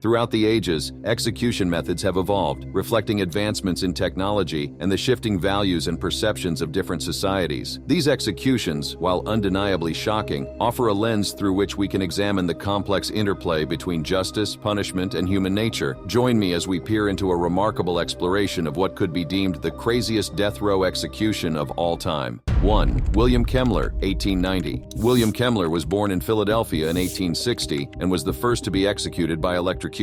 Throughout the ages, execution methods have evolved, reflecting advancements in technology and the shifting values and perceptions of different societies. These executions, while undeniably shocking, offer a lens through which we can examine the complex interplay between justice, punishment, and human nature. Join me as we peer into a remarkable exploration of what could be deemed the craziest death row execution of all time. 1. William Kemmler, 1890. William Kemmler was born in Philadelphia in 1860 and was the first to be executed by electrocution.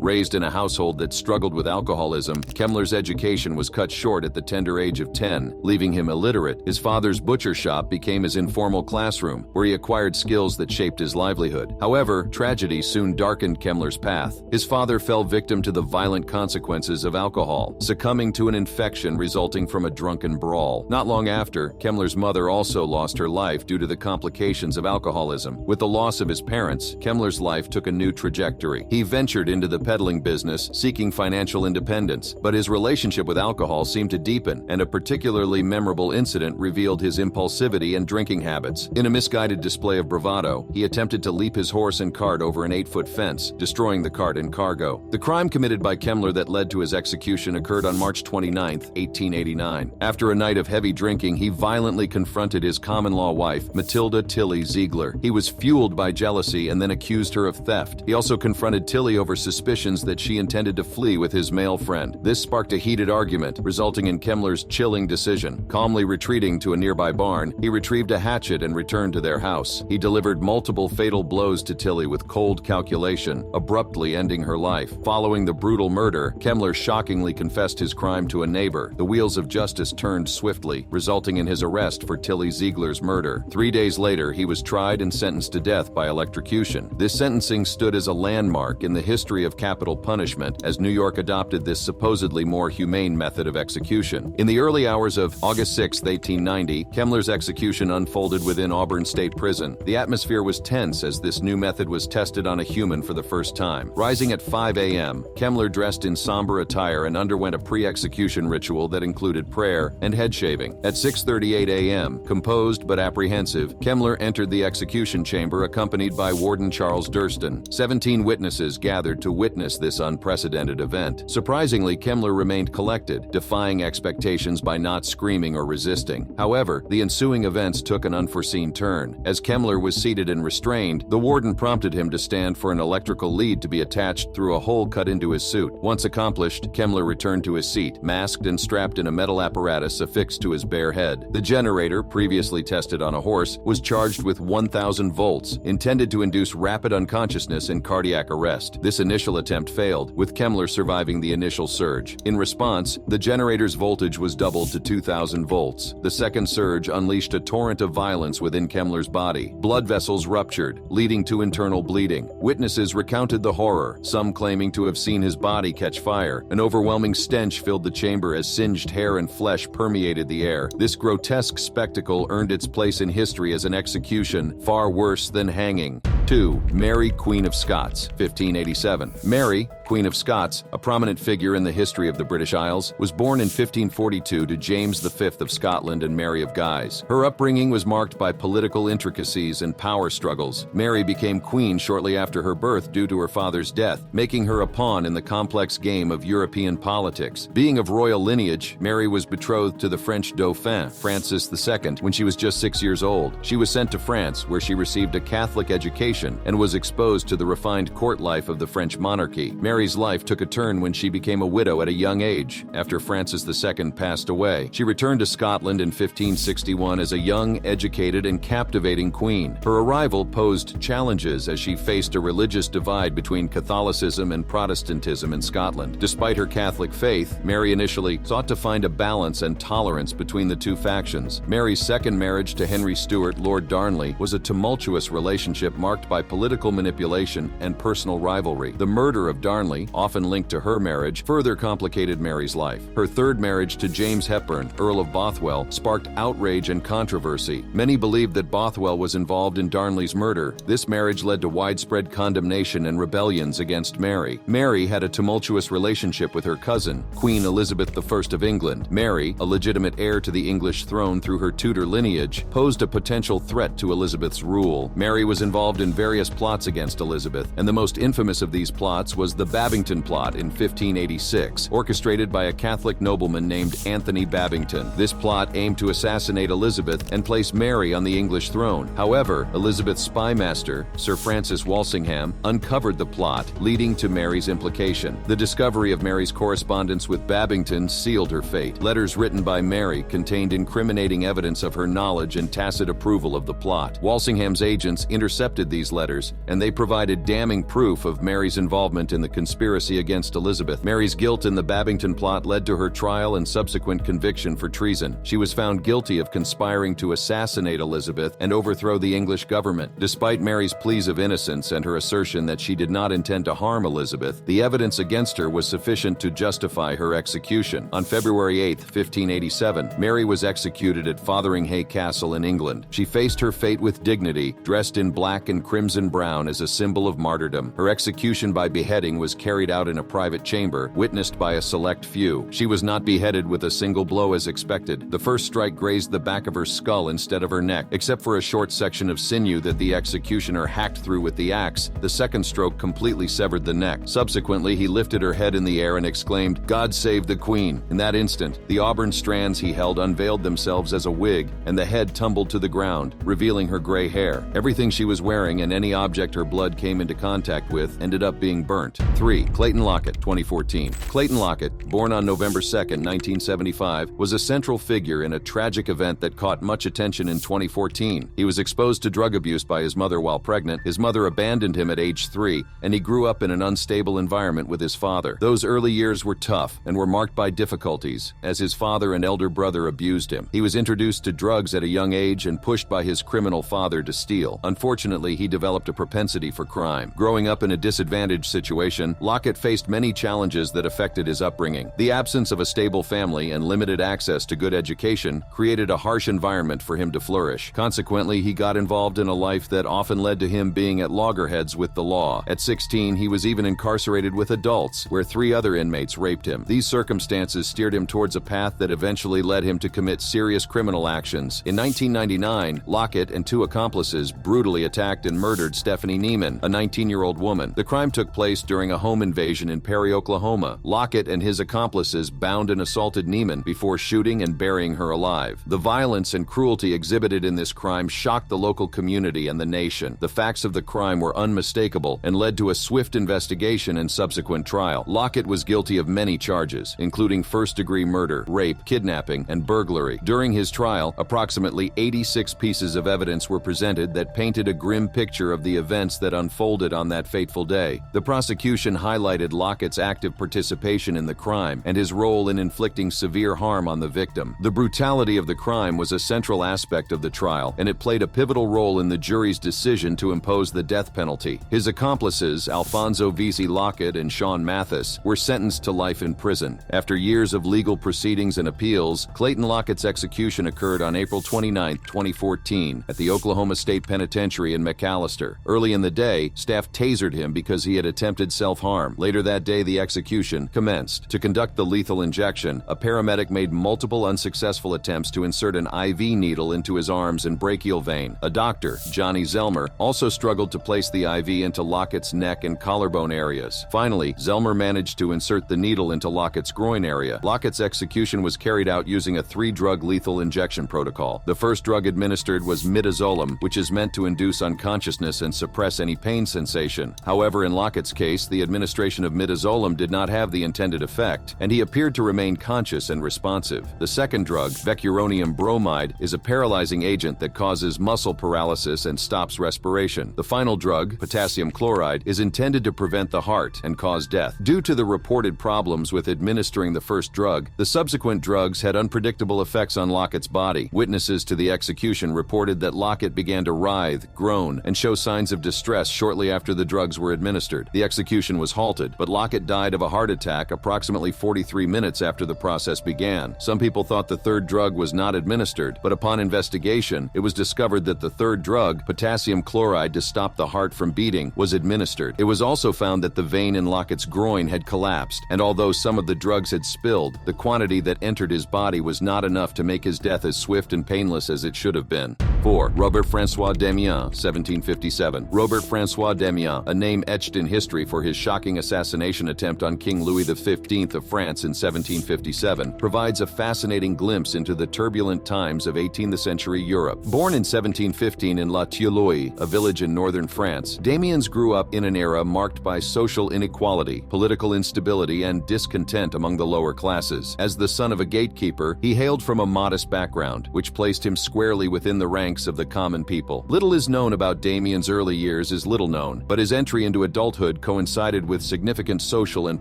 Raised in a household that struggled with alcoholism, Kemmler's education was cut short at the tender age of 10, leaving him illiterate. His father's butcher shop became his informal classroom, where he acquired skills that shaped his livelihood. However, tragedy soon darkened Kemmler's path. His father fell victim to the violent consequences of alcohol, succumbing to an infection resulting from a drunken brawl. Not long after, Kemmler's mother also lost her life due to the complications of alcoholism. With the loss of his parents, Kemmler's life took a new trajectory. He ventured into the peddling business, seeking financial independence, but his relationship with alcohol seemed to deepen, and a particularly memorable incident revealed his impulsivity and drinking habits. In a misguided display of bravado, he attempted to leap his horse and cart over an 8-foot fence, destroying the cart and cargo. The crime committed by Kemmler that led to his execution occurred on March 29, 1889. After a night of heavy drinking, he violently confronted his common-law wife, Matilda Tilly Ziegler. He was fueled by jealousy and then accused her of theft. He also confronted Tilly over suspicions that she intended to flee with his male friend. This sparked a heated argument, resulting in Kemmler's chilling decision. Calmly retreating to a nearby barn, he retrieved a hatchet and returned to their house. He delivered multiple fatal blows to Tilly with cold calculation, abruptly ending her life. Following the brutal murder, Kemmler shockingly confessed his crime to a neighbor. The wheels of justice turned swiftly, resulting in his arrest for Tilly Ziegler's murder. 3 days later, he was tried and sentenced to death by electrocution. This sentencing stood as a landmark in the history of capital punishment, as New York adopted this supposedly more humane method of execution. In the early hours of August 6, 1890, Kemmler's execution unfolded within Auburn State Prison. The atmosphere was tense as this new method was tested on a human for the first time. Rising at 5 a.m., Kemmler dressed in somber attire and underwent a pre-execution ritual that included prayer and head shaving. At 6:38 a.m., composed but apprehensive, Kemmler entered the execution chamber accompanied by Warden Charles Durston. 17 witnesses gathered to witness this unprecedented event. Surprisingly, Kemmler remained collected, defying expectations by not screaming or resisting. However, the ensuing events took an unforeseen turn. As Kemmler was seated and restrained, the warden prompted him to stand for an electrical lead to be attached through a hole cut into his suit. Once accomplished, Kemmler returned to his seat, masked and strapped in a metal apparatus affixed to his bare head. The generator, previously tested on a horse, was charged with 1,000 volts, intended to induce rapid unconsciousness and cardiac arrest. This initial attempt failed, with Kemmler surviving the initial surge. In response, the generator's voltage was doubled to 2,000 volts. The second surge unleashed a torrent of violence within Kemmler's body. Blood vessels ruptured, leading to internal bleeding. Witnesses recounted the horror, some claiming to have seen his body catch fire. An overwhelming stench filled the chamber as singed hair and flesh permeated the air. This grotesque spectacle earned its place in history as an execution far worse than hanging. 2. Mary, Queen of Scots, 1587. Mary, Queen of Scots, a prominent figure in the history of the British Isles, was born in 1542 to James V of Scotland and Mary of Guise. Her upbringing was marked by political intricacies and power struggles. Mary became queen shortly after her birth due to her father's death, making her a pawn in the complex game of European politics. Being of royal lineage, Mary was betrothed to the French Dauphin, Francis II, when she was just 6 years old. She was sent to France, where she received a Catholic education and was exposed to the refined court life of the French monarchy. Mary's life took a turn when she became a widow at a young age. After Francis II passed away, she returned to Scotland in 1561 as a young, educated, and captivating queen. Her arrival posed challenges as she faced a religious divide between Catholicism and Protestantism in Scotland. Despite her Catholic faith, Mary initially sought to find a balance and tolerance between the two factions. Mary's second marriage to Henry Stuart, Lord Darnley, was a tumultuous relationship marked by political manipulation and personal rivalry. The murder of Darnley, often linked to her marriage, further complicated Mary's life. Her third marriage to James Hepburn, Earl of Bothwell, sparked outrage and controversy. Many believed that Bothwell was involved in Darnley's murder. This marriage led to widespread condemnation and rebellions against Mary. Mary had a tumultuous relationship with her cousin, Queen Elizabeth I of England. Mary, a legitimate heir to the English throne through her Tudor lineage, posed a potential threat to Elizabeth's rule. Mary was involved in various plots against Elizabeth, and the most infamous of these plots was the Babington Plot in 1586, orchestrated by a Catholic nobleman named Anthony Babington. This plot aimed to assassinate Elizabeth and place Mary on the English throne. However, Elizabeth's spymaster, Sir Francis Walsingham, uncovered the plot, leading to Mary's implication. The discovery of Mary's correspondence with Babington sealed her fate. Letters written by Mary contained incriminating evidence of her knowledge and tacit approval of the plot. Walsingham's agents intercepted these letters, and they provided damning proof of Mary's involvement in the conspiracy against Elizabeth. Mary's guilt in the Babington plot led to her trial and subsequent conviction for treason. She was found guilty of conspiring to assassinate Elizabeth and overthrow the English government. Despite Mary's pleas of innocence and her assertion that she did not intend to harm Elizabeth, the evidence against her was sufficient to justify her execution. On February 8, 1587, Mary was executed at Fotheringhay Castle in England. She faced her fate with dignity, dressed in black and crimson brown as a symbol of martyrdom. Her execution by beheading was carried out in a private chamber, witnessed by a select few. She was not beheaded with a single blow as expected. The first strike grazed the back of her skull instead of her neck. Except for a short section of sinew that the executioner hacked through with the axe, the second stroke completely severed the neck. Subsequently, he lifted her head in the air and exclaimed, "God save the Queen." In that instant, the auburn strands he held unveiled themselves as a wig, and the head tumbled to the ground, revealing her gray hair. Everything she was wearing and any object her blood came into contact with ended up being burnt. 3. Clayton Lockett, 2014. Clayton Lockett, born on November 2, 1975, was a central figure in a tragic event that caught much attention in 2014. He was exposed to drug abuse by his mother while pregnant. His mother abandoned him at age 3, and he grew up in an unstable environment with his father. Those early years were tough and were marked by difficulties, as his father and elder brother abused him. He was introduced to drugs at a young age and pushed by his criminal father to steal. Unfortunately, he developed a propensity for crime. Growing up in a disadvantaged situation, Lockett faced many challenges that affected his upbringing. The absence of a stable family and limited access to good education created a harsh environment for him to flourish. Consequently, he got involved in a life that often led to him being at loggerheads with the law. At 16, he was even incarcerated with adults, where 3 other inmates raped him. These circumstances steered him towards a path that eventually led him to commit serious criminal actions. In 1999, Lockett and 2 accomplices brutally attacked and murdered Stephanie Neiman, a 19-year-old woman. The crime took place during a home invasion in Perry, Oklahoma. Lockett and his accomplices bound and assaulted Neiman before shooting and burying her alive. The violence and cruelty exhibited in this crime shocked the local community and the nation. The facts of the crime were unmistakable and led to a swift investigation and subsequent trial. Lockett was guilty of many charges, including first-degree murder, rape, kidnapping, and burglary. During his trial, approximately 86 pieces of evidence were presented that painted a grim picture of the events that unfolded on that fateful day. The prosecution highlighted Lockett's active participation in the crime and his role in inflicting severe harm on the victim. The brutality of the crime was a central aspect of the trial, and it played a pivotal role in the jury's decision to impose the death penalty. His accomplices, Alfonso Vesey Lockett and Sean Mathis, were sentenced to life in prison. After years of legal proceedings and appeals, Clayton Lockett's execution occurred on April 29, 2014, at the Oklahoma State Penitentiary in McAlester. Early in the day, staff tasered him because he had attempted self-harm. Later that day, the execution commenced. To conduct the lethal injection, a paramedic made multiple unsuccessful attempts to insert an IV needle into his arms and brachial vein. A doctor, Johnny Zelmer, also struggled to place the IV into Lockett's neck and collarbone areas. Finally, Zelmer managed to insert the needle into Lockett's groin area. Lockett's execution was carried out using a 3-drug lethal injection protocol. The first drug administered was midazolam, which is meant to induce unconsciousness and suppress any pain sensation. However, in Lockett's case, the administration of midazolam did not have the intended effect, and he appeared to remain conscious and responsive. The second drug, vecuronium bromide, is a paralyzing agent that causes muscle paralysis and stops respiration. The final drug, potassium chloride, is intended to prevent the heart and cause death. Due to the reported problems with administering the first drug, the subsequent drugs had unpredictable effects on Lockett's body. Witnesses to the execution reported that Lockett began to writhe, groan, and show signs of distress shortly after the drugs were administered. The execution was halted, but Lockett died of a heart attack approximately 43 minutes after the process began. Some people thought the third drug was not administered, but upon investigation, it was discovered that the third drug, potassium chloride to stop the heart from beating, was administered. It was also found that the vein in Lockett's groin had collapsed, and although some of the drugs had spilled, the quantity that entered his body was not enough to make his death as swift and painless as it should have been. 4. Robert-François Damiens, 1757. Robert-François Damiens, a name etched in history for his shocking assassination attempt on King Louis XV of France in 1757, provides a fascinating glimpse into the turbulent times of 18th century Europe. Born in 1715 in La Teuloie, a village in northern France, Damiens grew up in an era marked by social inequality, political instability, and discontent among the lower classes. As the son of a gatekeeper, he hailed from a modest background, which placed him squarely within the ranks of the common people. Little is known about Damiens' early years is little known, but his entry into adulthood coincided with significant social and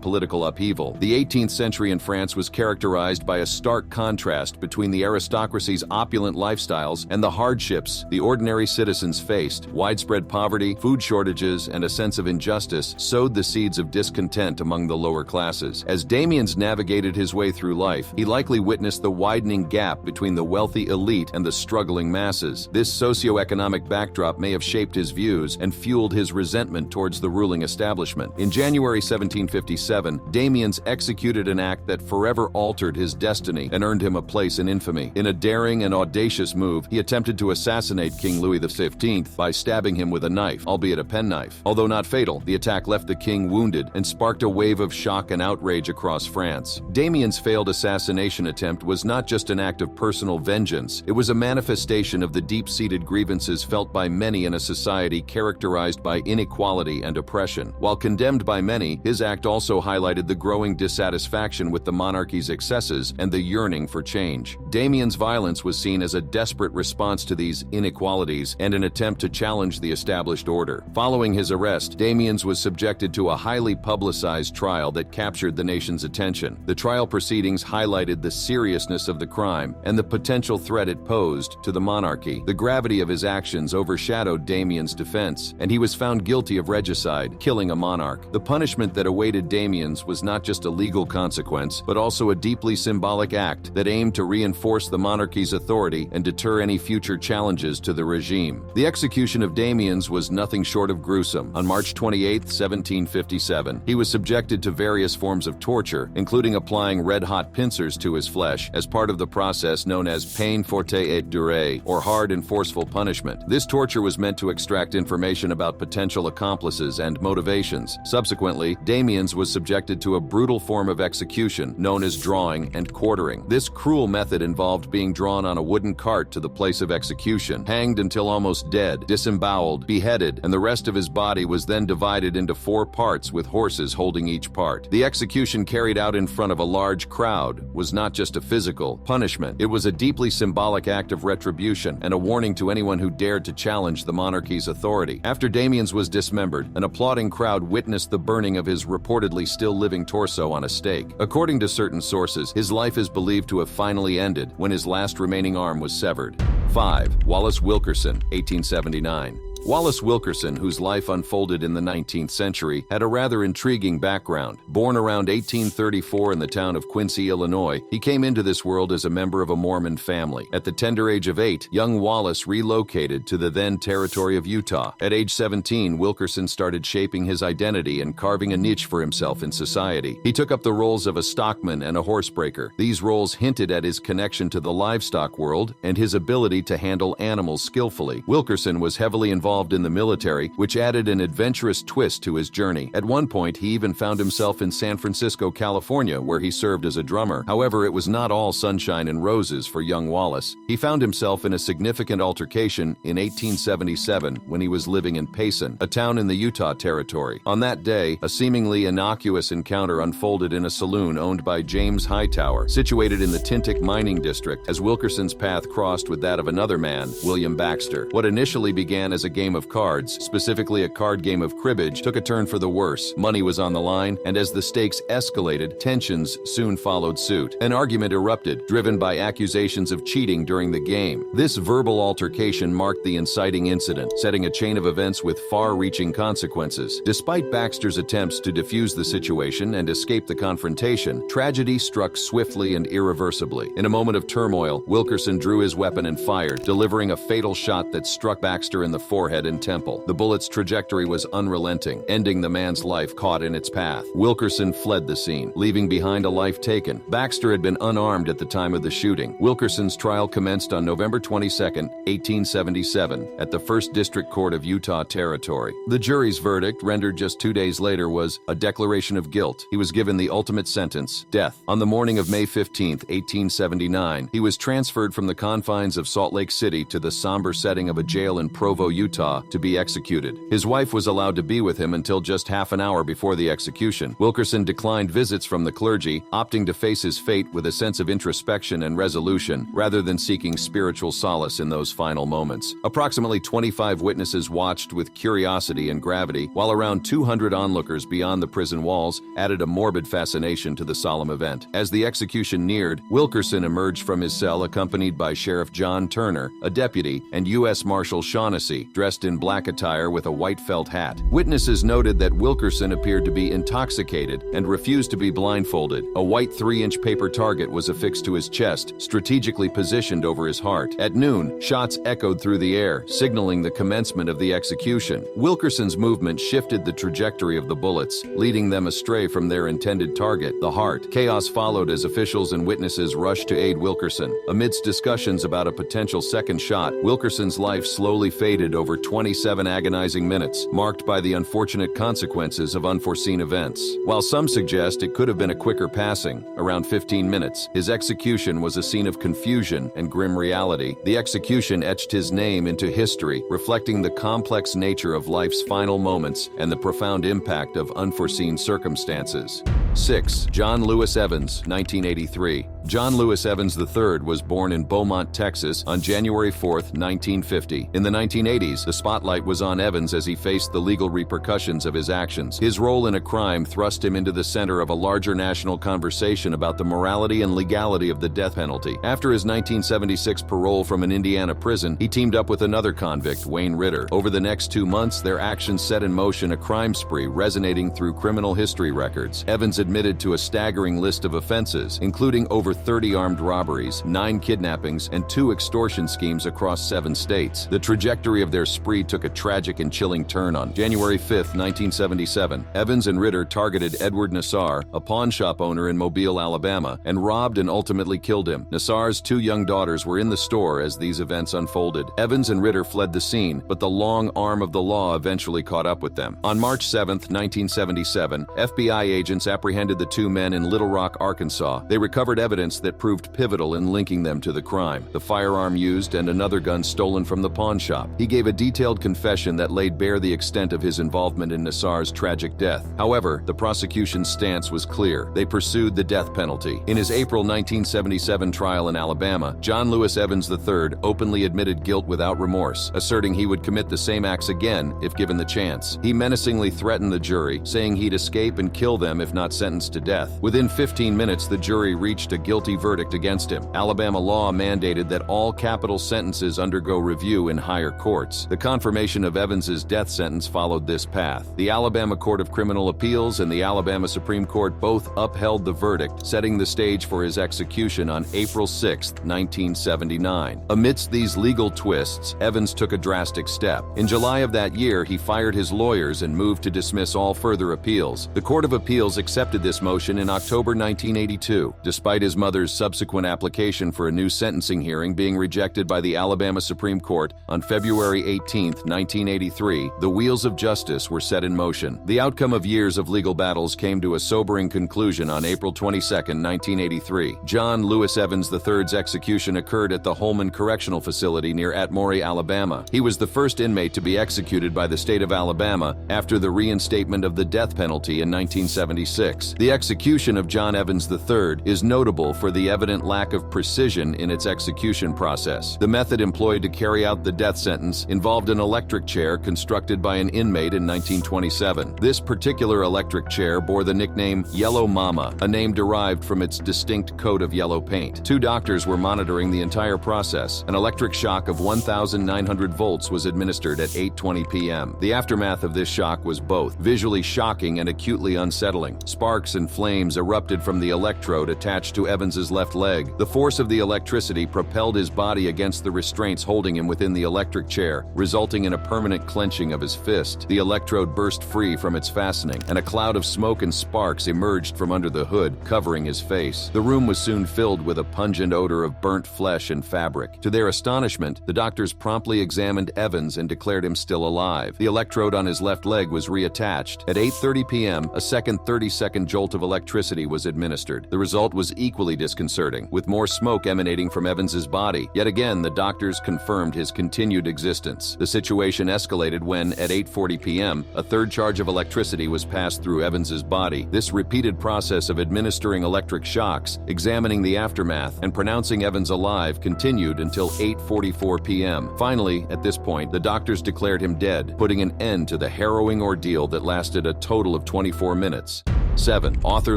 political upheaval. The 18th century in France was characterized by a stark contrast between the aristocracy's opulent lifestyles and the hardships the ordinary citizens faced. Widespread poverty, food shortages, and a sense of injustice sowed the seeds of discontent among the lower classes. As Damiens navigated his way through life, he likely witnessed the widening gap between the wealthy elite and the struggling masses. This socio-economic backdrop may have shaped his views and fueled his resentment towards the ruling establishment. In January 1757, Damiens executed an act that forever altered his destiny and earned him a place in infamy. In a daring and audacious move, he attempted to assassinate King Louis XV by stabbing him with a knife, albeit a penknife. Although not fatal, the attack left the king wounded and sparked a wave of shock and outrage across France. Damiens' failed assassination attempt was not just an act of personal vengeance, it was a manifestation of the deep-seated grievances felt by many in a society characterized by inequality and oppression. While condemned by many, his act also highlighted the growing dissatisfaction with the monarchy's excesses and the yearning for change. Damiens' violence was seen as a desperate response to these inequalities and an attempt to challenge the established order. Following his arrest, Damiens was subjected to a highly publicized trial that captured the nation's attention. The trial proceedings highlighted the seriousness of the crime and the potential threat it posed to the monarchy. The gravity of his actions overshadowed Damiens' defense, and he was found guilty of regicide, killing a monarch. The punishment that awaited Damiens was not just a legal consequence, but also a deeply symbolic act that aimed to reinforce the monarchy's authority and deter any future challenges to the regime. The execution of Damiens was nothing short of gruesome. On March 28, 1757, he was subjected to various forms of torture, including applying red-hot pincers to his flesh as part of the process known as peine forte et dure, or hard and forceful punishment. This torture was meant to extract information about potential accomplices and motivations. Subsequently, Damiens was subjected to a brutal form of execution known as drawing and quartering. This cruel method involved being drawn on a wooden cart to the place of execution, hanged until almost dead, disemboweled, beheaded, and the rest of his body was then divided into 4 parts with horses holding each part. The execution carried out in front of a large crowd was not just a physical punishment. It was a deeply symbolic act of retribution and a warning to anyone who dared to challenge the monarchy's authority. After Damiens was dismembered, an applauding crowd witnessed the burning of his reportedly still living torso on a stake. According to certain sources, his life is believed to have finally ended when his last remaining arm was severed. 5. Wallace Wilkerson, 1879. Wallace Wilkerson, whose life unfolded in the 19th century, had a rather intriguing background. Born around 1834 in the town of Quincy, Illinois, he came into this world as a member of a Mormon family. At the tender age of 8, young Wallace relocated to the then territory of Utah. At age 17, Wilkerson started shaping his identity and carving a niche for himself in society. He took up the roles of a stockman and a horsebreaker. These roles hinted at his connection to the livestock world and his ability to handle animals skillfully. Wilkerson was heavily involved in the military, which added an adventurous twist to his journey. At one point, he even found himself in San Francisco, California, where he served as a drummer. However, it was not all sunshine and roses for young Wallace. He found himself in a significant altercation in 1877 when he was living in Payson, a town in the Utah Territory. On that day, a seemingly innocuous encounter unfolded in a saloon owned by James Hightower, situated in the Tintic mining district, as Wilkerson's path crossed with that of another man, William Baxter. What initially began as a game of cards, specifically a card game of cribbage, took a turn for the worse. Money was on the line, and as the stakes escalated, tensions soon followed suit. An argument erupted, driven by accusations of cheating during the game. This verbal altercation marked the inciting incident, setting a chain of events with far-reaching consequences. Despite Baxter's attempts to defuse the situation and escape the confrontation, tragedy struck swiftly and irreversibly. In a moment of turmoil, Wilkerson drew his weapon and fired, delivering a fatal shot that struck Baxter in the forehead forehead and temple. The bullet's trajectory was unrelenting, ending the man's life caught in its path. Wilkerson fled the scene, leaving behind a life taken. Baxter had been unarmed at the time of the shooting. Wilkerson's trial commenced on November 22, 1877, at the First District Court of Utah Territory. The jury's verdict, rendered just 2 days later, was a declaration of guilt. He was given the ultimate sentence, death. On the morning of May 15, 1879, he was transferred from the confines of Salt Lake City to the somber setting of a jail in Provo, Utah, to be executed. His wife was allowed to be with him until just half an hour before the execution. Wilkerson declined visits from the clergy, opting to face his fate with a sense of introspection and resolution, rather than seeking spiritual solace in those final moments. Approximately 25 witnesses watched with curiosity and gravity, while around 200 onlookers beyond the prison walls added a morbid fascination to the solemn event. As the execution neared, Wilkerson emerged from his cell accompanied by Sheriff John Turner, a deputy, and U.S. Marshal Shaughnessy, dressed in black attire with a white felt hat. Witnesses noted that Wilkerson appeared to be intoxicated and refused to be blindfolded. A white 3-inch paper target was affixed to his chest, strategically positioned over his heart. At noon, shots echoed through the air, signaling the commencement of the execution. Wilkerson's movement shifted the trajectory of the bullets, leading them astray from their intended target, the heart. Chaos followed as officials and witnesses rushed to aid Wilkerson. Amidst discussions about a potential second shot, Wilkerson's life slowly faded over 27 agonizing minutes, marked by the unfortunate consequences of unforeseen events. While some suggest it could have been a quicker passing, around 15 minutes, his execution was a scene of confusion and grim reality. The execution etched his name into history, reflecting the complex nature of life's final moments and the profound impact of unforeseen circumstances. 6. John Lewis Evans, 1983. John Lewis Evans III was born in Beaumont, Texas on January 4, 1950. In the 1980s, the spotlight was on Evans as he faced the legal repercussions of his actions. His role in a crime thrust him into the center of a larger national conversation about the morality and legality of the death penalty. After his 1976 parole from an Indiana prison, he teamed up with another convict, Wayne Ritter. Over the next 2 months, their actions set in motion a crime spree resonating through criminal history records. Evans admitted to a staggering list of offenses, including over 30 armed robberies, 9 kidnappings, and 2 extortion schemes across 7 states. The trajectory of their spree took a tragic and chilling turn on January 5, 1977. Evans and Ritter targeted Edward Nassar, a pawn shop owner in Mobile, Alabama, and robbed and ultimately killed him. Nassar's 2 young daughters were in the store as these events unfolded. Evans and Ritter fled the scene, but the long arm of the law eventually caught up with them. On March 7, 1977, FBI agents apprehended the 2 men in Little Rock, Arkansas. They recovered evidence that proved pivotal in linking them to the crime: the firearm used and another gun stolen from the pawn shop. He gave a detailed confession that laid bare the extent of his involvement in Nassar's tragic death. However, the prosecution's stance was clear. They pursued the death penalty. In his April 1977 trial in Alabama, John Lewis Evans III openly admitted guilt without remorse, asserting he would commit the same acts again if given the chance. He menacingly threatened the jury, saying he'd escape and kill them if not sentenced to death. Within 15 minutes, the jury reached a guilty verdict against him. Alabama law mandated that all capital sentences undergo review in higher courts. The confirmation of Evans's death sentence followed this path. The Alabama Court of Criminal Appeals and the Alabama Supreme Court both upheld the verdict, setting the stage for his execution on April 6, 1979. Amidst these legal twists, Evans took a drastic step. In July of that year, he fired his lawyers and moved to dismiss all further appeals. The Court of Appeals accepted this motion in October 1982, despite his mother's subsequent application for a new sentencing hearing being rejected by the Alabama Supreme Court on February 18, 1983. The wheels of justice were set in motion. The outcome of years of legal battles came to a sobering conclusion on April 22, 1983. John Lewis Evans III's execution occurred at the Holman Correctional Facility near Atmore, Alabama. He was the first inmate to be executed by the state of Alabama after the reinstatement of the death penalty in 1976. The execution of John Evans III is notable for the evident lack of precision in its execution process. The method employed to carry out the death sentence involved an electric chair constructed by an inmate in 1927. This particular electric chair bore the nickname Yellow Mama, a name derived from its distinct coat of yellow paint. 2 doctors were monitoring the entire process. An electric shock of 1,900 volts was administered at 8:20 p.m. The aftermath of this shock was both visually shocking and acutely unsettling. Sparks and flames erupted from the electrode attached to Evans's left leg. The force of the electricity propelled his body against the restraints holding him within the electric chair, resulting in a permanent clenching of his fist. The electrode burst free from its fastening, and a cloud of smoke and sparks emerged from under the hood, covering his face. The room was soon filled with a pungent odor of burnt flesh and fabric. To their astonishment, the doctors promptly examined Evans and declared him still alive. The electrode on his left leg was reattached. At 8:30 p.m., a second 30-second jolt of electricity was administered. The result was equally disconcerting, with more smoke emanating from Evans's body. Yet again, the doctors confirmed his continued existence. The situation escalated when, at 8:40 p.m., a third charge of electricity was passed through Evans's body. This repeated process of administering electric shocks, examining the aftermath, and pronouncing Evans alive continued until 8:44 p.m. Finally, at this point, the doctors declared him dead, putting an end to the harrowing ordeal that lasted a total of 24 minutes. 7. Arthur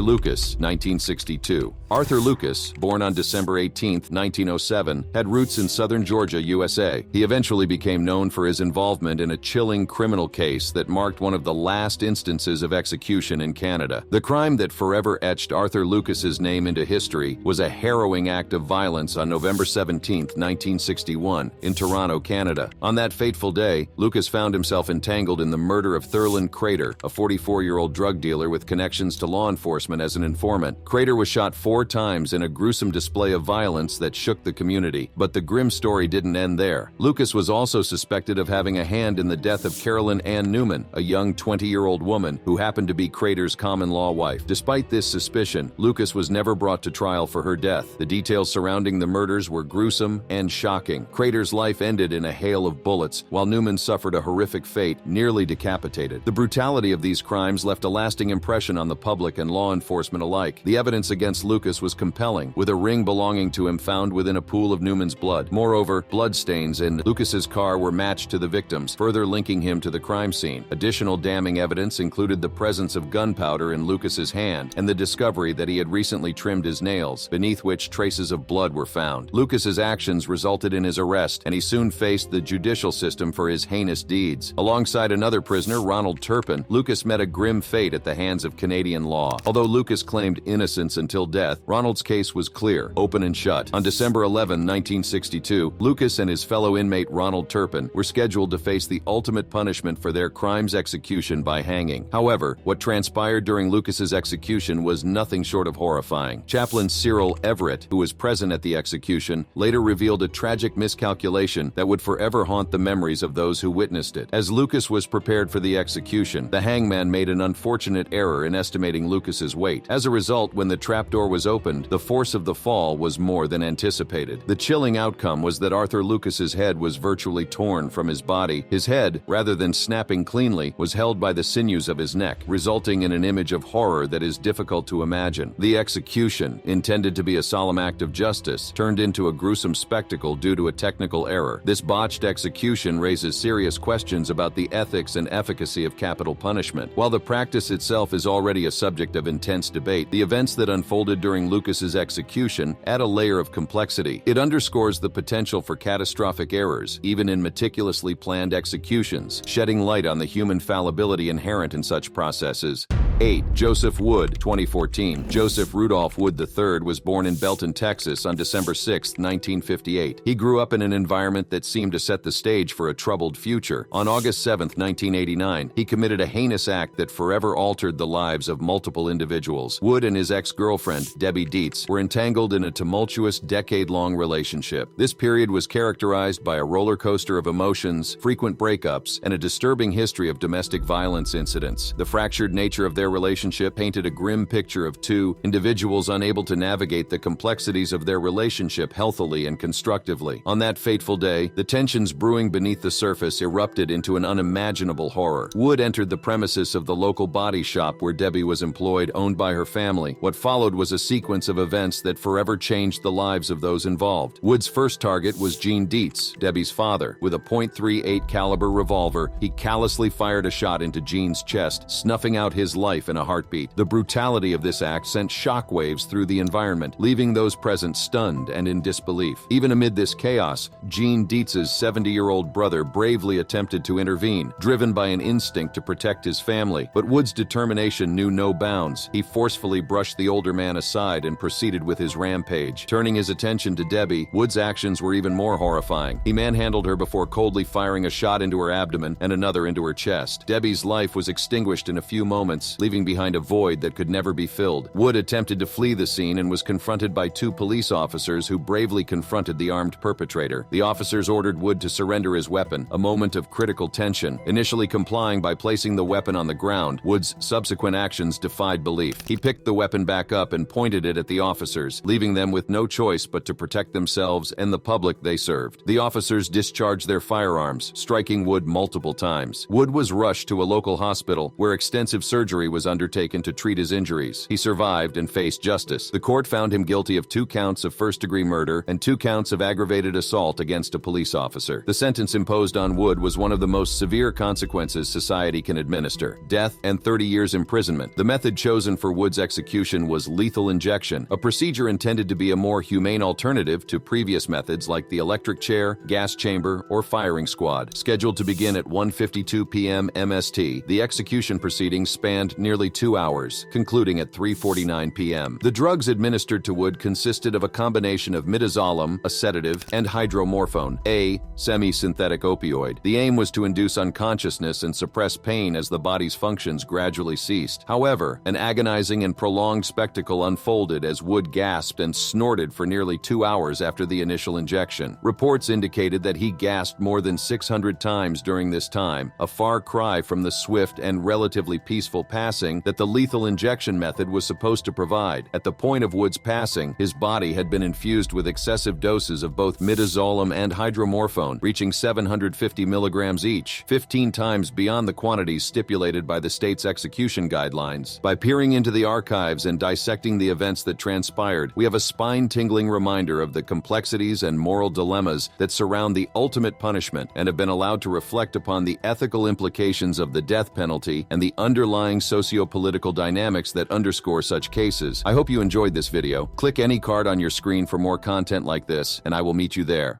Lucas, 1962. Arthur Lucas, born on December 18, 1907, had roots in southern Georgia, USA. He eventually became known for his involvement in a chilling criminal case that marked one of the last instances of execution in Canada. The crime that forever etched Arthur Lucas's name into history was a harrowing act of violence on November 17, 1961, in Toronto, Canada. On that fateful day, Lucas found himself entangled in the murder of Thurland Crater, a 44-year-old drug dealer with connections to law enforcement as an informant. Crater was shot 4 times in a gruesome display of violence that shook the community. But the grim story didn't end there. Lucas was also suspected of having a hand in the death of Carolyn Ann Newman, a young 20-year-old woman who happened to be Crater's common-law wife. Despite this suspicion, Lucas was never brought to trial for her death. The details surrounding the murders were gruesome and shocking. Crater's life ended in a hail of bullets, while Newman suffered a horrific fate, nearly decapitated. The brutality of these crimes left a lasting impression on the public and law enforcement alike. The evidence against Lucas was compelling, with a ring belonging to him found within a pool of Newman's blood. Moreover, bloodstains in Lucas's car were matched to the victims, further linking him to the crime scene. Additional damning evidence included the presence of gunpowder in Lucas's hand and the discovery that he had recently trimmed his nails, beneath which traces of blood were found. Lucas's actions resulted in his arrest, and he soon faced the judicial system for his heinous deeds. Alongside another prisoner, Ronald Turpin, Lucas met a grim fate at the hands of Canadian law. Although Lucas claimed innocence until death, Ronald's case was clear, open and shut. On December 11, 1962, Lucas and his fellow inmate Ronald Turpin were scheduled to face the ultimate punishment for their crime's execution by hanging. However, what transpired during Lucas's execution was nothing short of horrifying. Chaplain Cyril Everett, who was present at the execution, later revealed a tragic miscalculation that would forever haunt the memories of those who witnessed it. As Lucas was prepared for the execution, the hangman made an unfortunate error in estimating Lucas's weight. As a result, when the trapdoor was opened, the force of the fall was more than anticipated. The chilling outcome was that Arthur Lucas's head was virtually torn from his body. His head, rather than snapping cleanly, was held by the sinews of his neck, resulting in an image of horror that is difficult to imagine. The execution, intended to be a solemn act of justice, turned into a gruesome spectacle due to a technical error. This botched execution raises serious questions about the ethics and efficacy of capital punishment. While the practice itself is already a subject of intense debate, the events that unfolded during Lucas's execution add a layer of complexity. It underscores the potential for catastrophic errors, even in meticulously planned executions, shedding light on the human fallibility inherent in such processes. 8. Joseph Wood, 2014. Joseph Rudolph Wood III was born in Belton, Texas on December 6, 1958. He grew up in an environment that seemed to set the stage for a troubled future. On August 7, 1989, he committed a heinous act that forever altered the lives of multiple individuals. Wood and his ex-girlfriend, Debbie Dietz, were entangled in a tumultuous decade-long relationship. This period was characterized by a roller coaster of emotions, frequent breakups, and a disturbing history of domestic violence incidents. The fractured nature of their relationship painted a grim picture of two individuals unable to navigate the complexities of their relationship healthily and constructively. On that fateful day, the tensions brewing beneath the surface erupted into an unimaginable horror. Wood entered the premises of the local body shop where Debbie was employed, owned by her family. What followed was a sequence of events that forever changed the lives of those involved. Wood's first target was Gene Dietz, Debbie's father. With a .38 caliber revolver, he callously fired a shot into Gene's chest, snuffing out his life life in a heartbeat. The brutality of this act sent shockwaves through the environment, leaving those present stunned and in disbelief. Even amid this chaos, Gene Dietz's 70-year-old brother bravely attempted to intervene, driven by an instinct to protect his family. But Wood's determination knew no bounds. He forcefully brushed the older man aside and proceeded with his rampage. Turning his attention to Debbie, Wood's actions were even more horrifying. He manhandled her before coldly firing a shot into her abdomen and another into her chest. Debbie's life was extinguished in a few moments, leaving behind a void that could never be filled. Wood attempted to flee the scene and was confronted by two police officers who bravely confronted the armed perpetrator. The officers ordered Wood to surrender his weapon, a moment of critical tension. Initially complying by placing the weapon on the ground, Wood's subsequent actions defied belief. He picked the weapon back up and pointed it at the officers, leaving them with no choice but to protect themselves and the public they served. The officers discharged their firearms, striking Wood multiple times. Wood was rushed to a local hospital where extensive surgery was undertaken to treat his injuries. He survived and faced justice. The court found him guilty of 2 counts of first-degree murder and 2 counts of aggravated assault against a police officer. The sentence imposed on Wood was one of the most severe consequences society can administer: death and 30 years imprisonment. The method chosen for Wood's execution was lethal injection, a procedure intended to be a more humane alternative to previous methods like the electric chair, gas chamber, or firing squad. Scheduled to begin at 1:52 p.m. MST, the execution proceedings spanned nearly 2 hours, concluding at 3:49 p.m. The drugs administered to Wood consisted of a combination of midazolam, a sedative, and hydromorphone, a semi-synthetic opioid. The aim was to induce unconsciousness and suppress pain as the body's functions gradually ceased. However, an agonizing and prolonged spectacle unfolded as Wood gasped and snorted for nearly 2 hours after the initial injection. Reports indicated that he gasped more than 600 times during this time, a far cry from the swift and relatively peaceful passing that the lethal injection method was supposed to provide. At the point of Wood's passing, his body had been infused with excessive doses of both midazolam and hydromorphone, reaching 750 milligrams each, 15 times beyond the quantities stipulated by the state's execution guidelines. By peering into the archives and dissecting the events that transpired, we have a spine-tingling reminder of the complexities and moral dilemmas that surround the ultimate punishment and have been allowed to reflect upon the ethical implications of the death penalty and the underlying socio-political dynamics that underscore such cases. I hope you enjoyed this video. Click any card on your screen for more content like this, and I will meet you there.